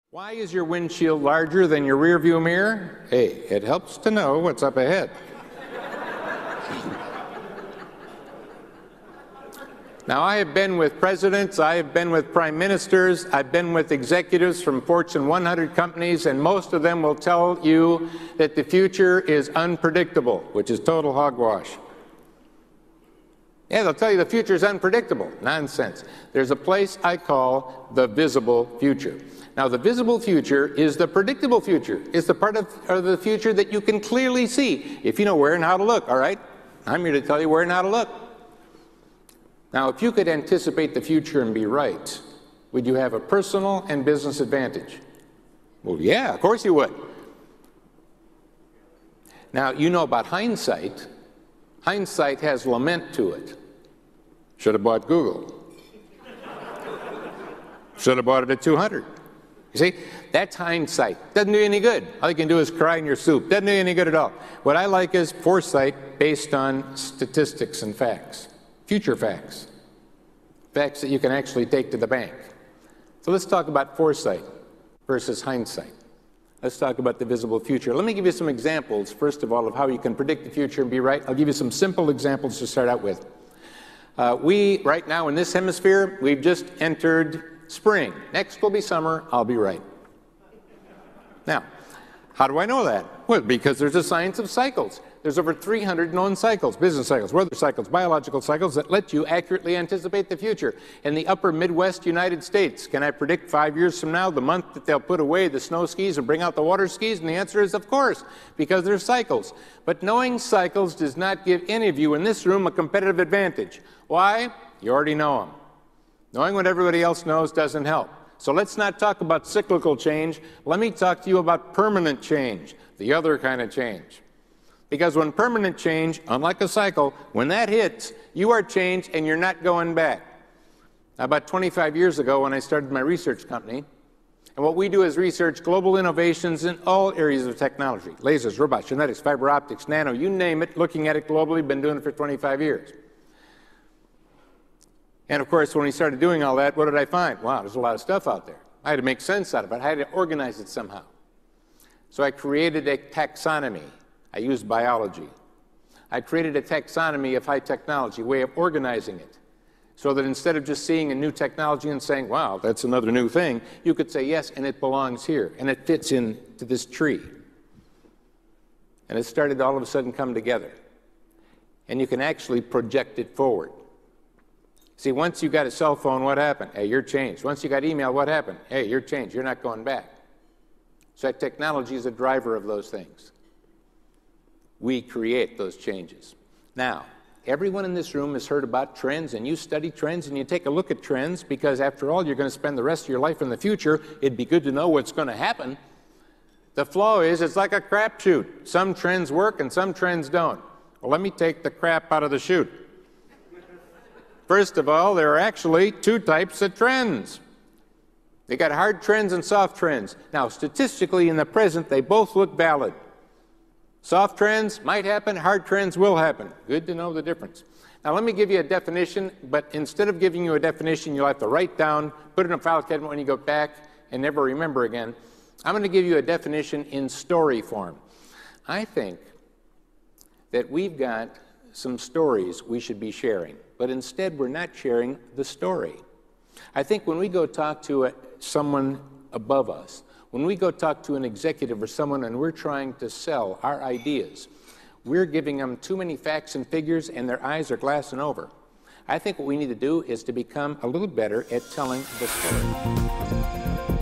Why is your windshield larger than your rearview mirror? Hey, it helps to know what's up ahead. Now, I have been with presidents, I have been with prime ministers, I've been with executives from Fortune 100 companies, and most of them will tell you that the future is unpredictable, which is total hogwash. Yeah, they'll tell you the future is unpredictable. Nonsense. There's a place I call the visible future. Now, the visible future is the predictable future. It's the part of the future that you can clearly see if you know where and how to look, all right? I'm here to tell you where and how to look. Now, if you could anticipate the future and be right, would you have a personal and business advantage? Well, yeah, of course you would. Now, you know about hindsight. Hindsight has lament to it. Should have bought Google. Should have bought it at 200. You see, that's hindsight. Doesn't do you any good. All you can do is cry in your soup. Doesn't do you any good at all. What I like is foresight based on statistics and facts. Future facts. Facts that you can actually take to the bank. So let's talk about foresight versus hindsight. Let's talk about the visible future. Let me give you some examples, first of all, of how you can predict the future and be right. I'll give you some simple examples to start out with. Right now in this hemisphere, we've just entered spring. Next will be summer. I'll be right. Now, how do I know that? Well, because there's a science of cycles. There's over 300 known cycles, business cycles, weather cycles, biological cycles that let you accurately anticipate the future. In the upper Midwest United States, can I predict 5 years from now the month that they'll put away the snow skis and bring out the water skis? And the answer is, of course, because they're cycles. But knowing cycles does not give any of you in this room a competitive advantage. Why? You already know them. Knowing what everybody else knows doesn't help. So let's not talk about cyclical change. Let me talk to you about permanent change, the other kind of change. Because when permanent change, unlike a cycle, when that hits, you are changed and you're not going back. About 25 years ago when I started my research company, and what we do is research global innovations in all areas of technology, lasers, robots, genetics, fiber optics, nano, you name it, looking at it globally, been doing it for 25 years. And of course, when we started doing all that, what did I find? Wow, there's a lot of stuff out there. I had to make sense out of it. I had to organize it somehow. So I created a taxonomy. I used biology. I created a taxonomy of high technology, way of organizing it, so that instead of just seeing a new technology and saying, wow, that's another new thing, you could say, yes, and it belongs here, and it fits into this tree. And it started to all of a sudden come together. And you can actually project it forward. See, once you got a cell phone, what happened? Hey, you're changed. Once you got email, what happened? Hey, you're changed. You're not going back. So that technology is a driver of those things. We create those changes. Now, everyone in this room has heard about trends, and you study trends, and you take a look at trends, because after all, you're going to spend the rest of your life in the future. It'd be good to know what's going to happen. The flaw is it's like a crapshoot. Some trends work and some trends don't. Well, let me take the crap out of the chute. First of all, there are actually two types of trends. They got hard trends and soft trends. Now, statistically, in the present, they both look valid. Soft trends might happen, hard trends will happen. Good to know the difference. Now, let me give you a definition, but instead of giving you a definition, you'll have to write down, put it in a file cabinet when you go back, and never remember again. I'm going to give you a definition in story form. I think that we've got some stories we should be sharing, but instead we're not sharing the story. I think when we go talk to someone above us, when we go talk to an executive or someone and we're trying to sell our ideas, we're giving them too many facts and figures and their eyes are glassing over. I think what we need to do is to become a little better at telling the story.